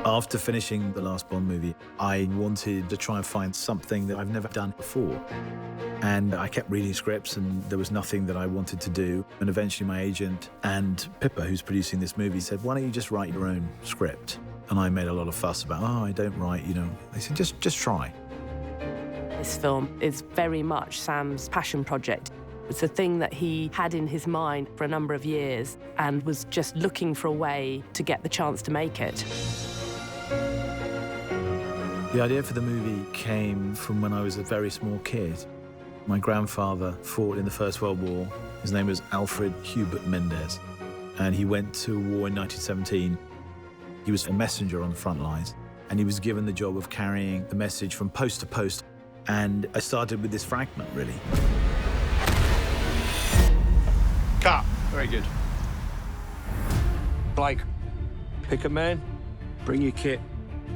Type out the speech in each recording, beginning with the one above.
After finishing the last Bond movie, I wanted to try and find something that I've never done before. And I kept reading scripts and there was nothing that I wanted to do. And eventually my agent and Pippa, who's producing this movie, said, why don't you just write your own script? And I made a lot of fuss about, I don't write, They said, just try. This film is very much Sam's passion project. It's a thing that he had in his mind for a number of years and was just looking for a way to get the chance to make it. The idea for the movie came from when I was a very small kid. My grandfather fought in the First World War. His name was Alfred Hubert Mendez, and he went to war in 1917. He was a messenger on the front lines, and he was given the job of carrying the message from post to post. And I started with this fragment, really. Cut. Very good. Blake, pick a man, bring your kit.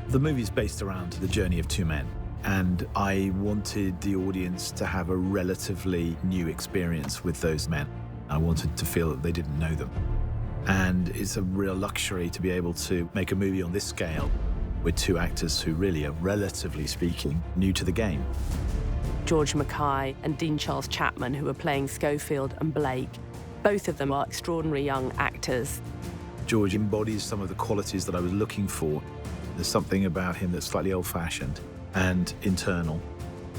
The movie's based around the journey of two men, and I wanted the audience to have a relatively new experience with those men. I wanted to feel that they didn't know them. And it's a real luxury to be able to make a movie on this scale with two actors who really are, relatively speaking, new to the game. George Mackay and Dean Charles Chapman, who are playing Schofield and Blake, both of them are extraordinary young actors. George embodies some of the qualities that I was looking for. There's something about him that's slightly old-fashioned and internal.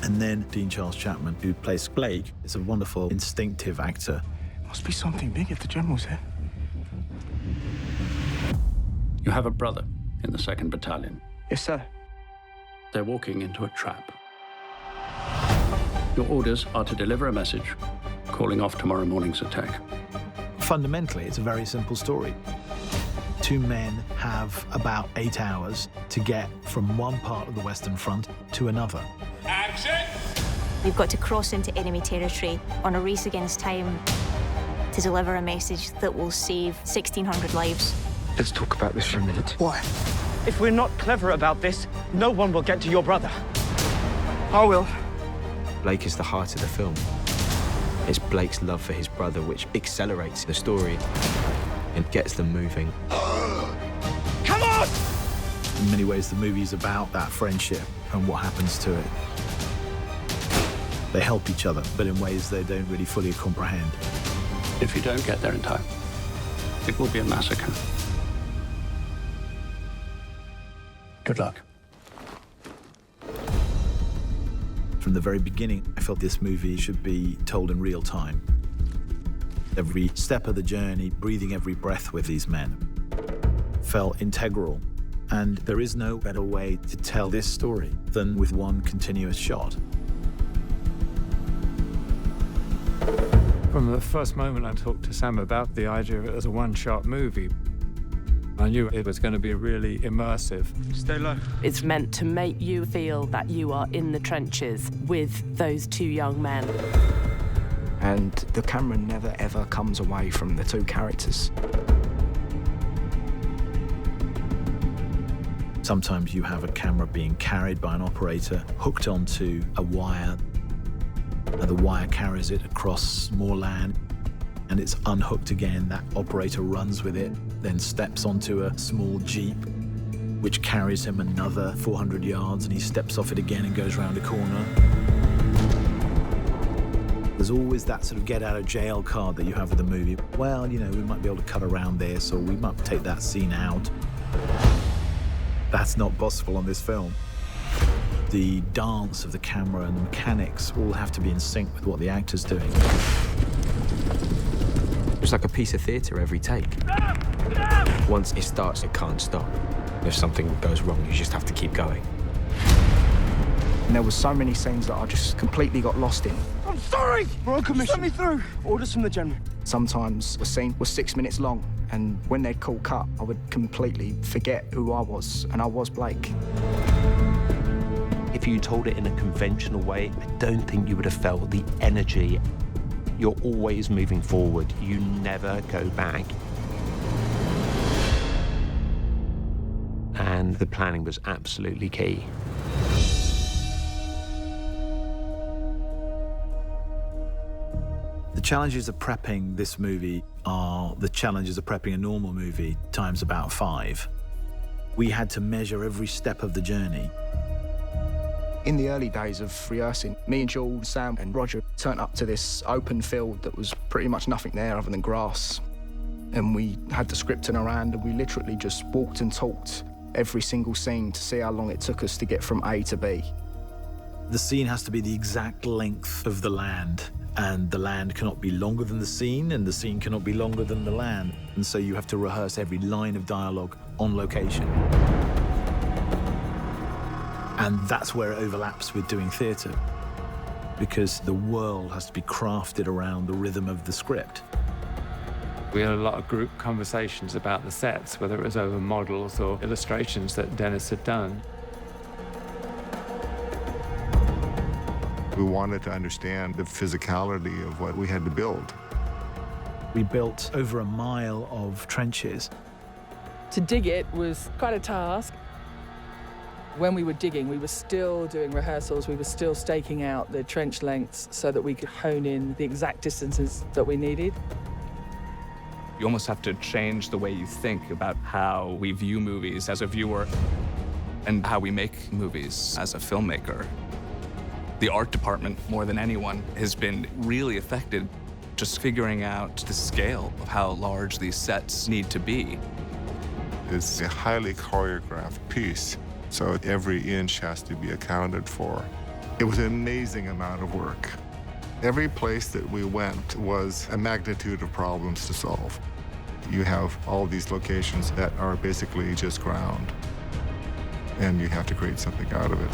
And then Dean Charles Chapman, who plays Blake, is a wonderful, instinctive actor. Must be something big if the General's here. You have a brother in the 2nd Battalion. Yes, sir. They're walking into a trap. Your orders are to deliver a message calling off tomorrow morning's attack. Fundamentally, it's a very simple story. Two men have about 8 hours to get from one part of the Western Front to another. Action! We've got to cross into enemy territory on a race against time to deliver a message that will save 1,600 lives. Let's talk about this for a minute. Why? If we're not clever about this, no one will get to your brother. I will. Blake is the heart of the film. It's Blake's love for his brother which accelerates the story and gets them moving. Come on! In many ways, the movie's about that friendship and what happens to it. They help each other, but in ways they don't really fully comprehend. If you don't get there in time, it will be a massacre. Good luck. From the very beginning, I felt this movie should be told in real time. Every step of the journey, breathing every breath with these men, felt integral. And there is no better way to tell this story than with one continuous shot. From the first moment I talked to Sam about the idea of it as a one-shot movie, I knew it was going to be really immersive. Stay low. It's meant to make you feel that you are in the trenches with those two young men. And the camera never, ever comes away from the two characters. Sometimes you have a camera being carried by an operator, hooked onto a wire, and the wire carries it across more land, and it's unhooked again. That operator runs with it, then steps onto a small Jeep, which carries him another 400 yards, and he steps off it again and goes round a corner. There's always that sort of get-out-of-jail card that you have with the movie. Well, we might be able to cut around this, or we might take that scene out. That's not possible on this film. The dance of the camera and the mechanics all have to be in sync with what the actor's doing. It's like a piece of theatre every take. Once it starts, it can't stop. If something goes wrong, you just have to keep going. And there were so many scenes that I just completely got lost in. I'm sorry! We're on commission. Let me through. Orders from the General. Sometimes a scene was 6 minutes long, and when they'd call cut, I would completely forget who I was, and I was Blake. If you told it in a conventional way, I don't think you would have felt the energy. You're always moving forward. You never go back. And the planning was absolutely key. The challenges of prepping this movie are the challenges of prepping a normal movie times about 5. We had to measure every step of the journey. In the early days of rehearsing, me and Jules, Sam and Roger turned up to this open field that was pretty much nothing there other than grass. And we had the script in our hand and we literally just walked and talked every single scene to see how long it took us to get from A to B. The scene has to be the exact length of the land, and the land cannot be longer than the scene, and the scene cannot be longer than the land. And so you have to rehearse every line of dialogue on location. And that's where it overlaps with doing theatre, because the world has to be crafted around the rhythm of the script. We had a lot of group conversations about the sets, whether it was over models or illustrations that Dennis had done. We wanted to understand the physicality of what we had to build. We built over a mile of trenches. To dig it was quite a task. When we were digging, we were still doing rehearsals, we were still staking out the trench lengths so that we could hone in the exact distances that we needed. You almost have to change the way you think about how we view movies as a viewer and how we make movies as a filmmaker. The art department, more than anyone, has been really affected just figuring out the scale of how large these sets need to be. It's a highly choreographed piece, so every inch has to be accounted for. It was an amazing amount of work. Every place that we went was a magnitude of problems to solve. You have all these locations that are basically just ground, and you have to create something out of it.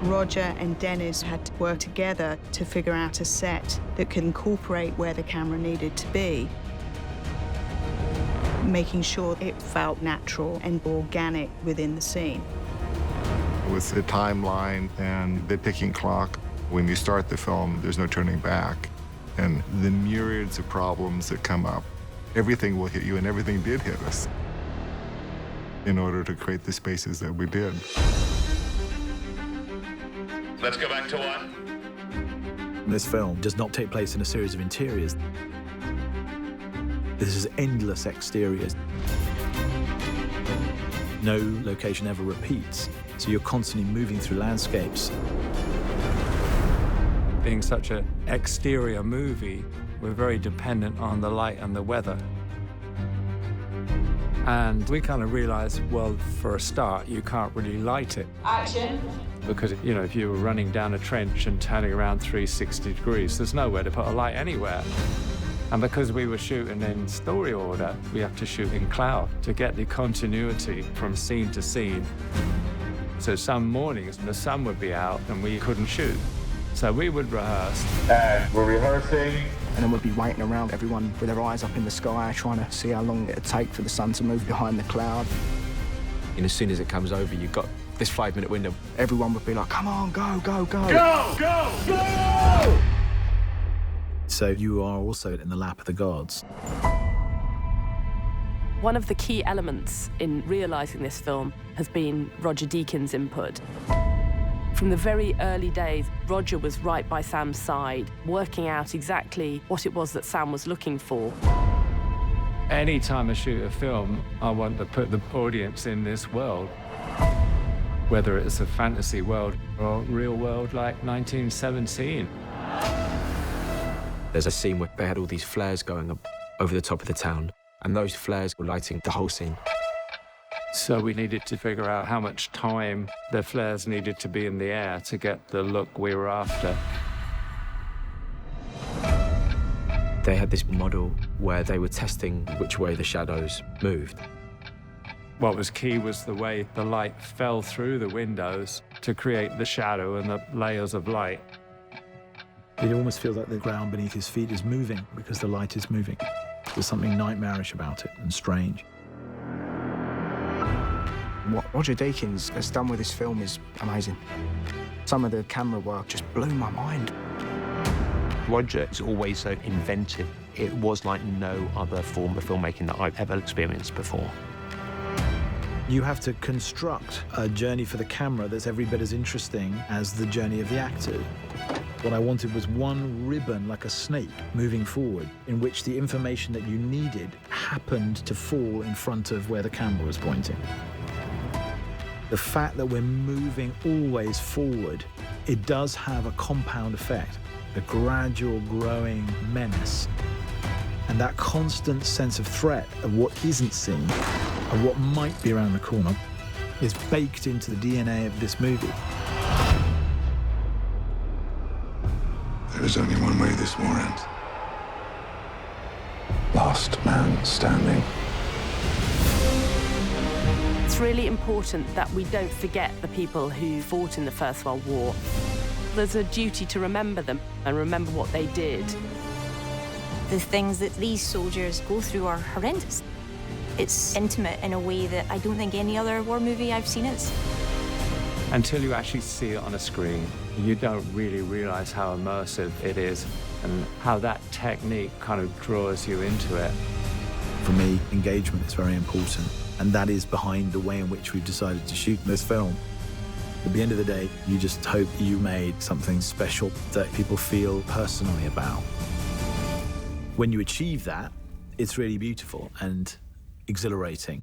Roger and Dennis had to work together to figure out a set that could incorporate where the camera needed to be, making sure it felt natural and organic within the scene. With the timeline and the ticking clock, when you start the film, there's no turning back. And the myriads of problems that come up, everything will hit you, and everything did hit us in order to create the spaces that we did. Let's go back to one. This film does not take place in a series of interiors. This is endless exteriors. No location ever repeats, so you're constantly moving through landscapes. Being such an exterior movie, we're very dependent on the light and the weather. And we kind of realized, well, for a start, you can't really light it. Action. Because, you know, if you were running down a trench and turning around 360 degrees, there's nowhere to put a light anywhere. And because we were shooting in story order, we have to shoot in cloud to get the continuity from scene to scene. So some mornings the sun would be out and we couldn't shoot. So we would rehearse. And we're rehearsing. And then we'd be waiting around, everyone with their eyes up in the sky, trying to see how long it'd take for the sun to move behind the cloud. And as soon as it comes over, you've got this 5-minute window. Everyone would be like, come on, go, go, go. Go, go, go! So you are also in the lap of the gods. One of the key elements in realising this film has been Roger Deakins' input. From the very early days, Roger was right by Sam's side, working out exactly what it was that Sam was looking for. Anytime I shoot a film, I want to put the audience in this world. Whether it's a fantasy world or a real world like 1917. There's a scene where they had all these flares going up over the top of the town, and those flares were lighting the whole scene. So we needed to figure out how much time the flares needed to be in the air to get the look we were after. They had this model where they were testing which way the shadows moved. What was key was the way the light fell through the windows to create the shadow and the layers of light. It almost feels like the ground beneath his feet is moving because the light is moving. There's something nightmarish about it and strange. What Roger Deakins has done with this film is amazing. Some of the camera work just blew my mind. Roger is always so inventive. It was like no other form of filmmaking that I've ever experienced before. You have to construct a journey for the camera that's every bit as interesting as the journey of the actor. What I wanted was one ribbon, like a snake, moving forward, in which the information that you needed happened to fall in front of where the camera was pointing. The fact that we're moving always forward, it does have a compound effect, a gradual growing menace. And that constant sense of threat of what isn't seen, of what might be around the corner, is baked into the DNA of this movie. There is only one way this war ends. Last man standing. It's really important that we don't forget the people who fought in the First World War. There's a duty to remember them and remember what they did. The things that these soldiers go through are horrendous. It's intimate in a way that I don't think any other war movie I've seen is. Until you actually see it on a screen, you don't really realize how immersive it is and how that technique kind of draws you into it. For me, engagement is very important, and that is behind the way in which we've decided to shoot this film. At the end of the day, you just hope you made something special that people feel personally about. When you achieve that, it's really beautiful and exhilarating.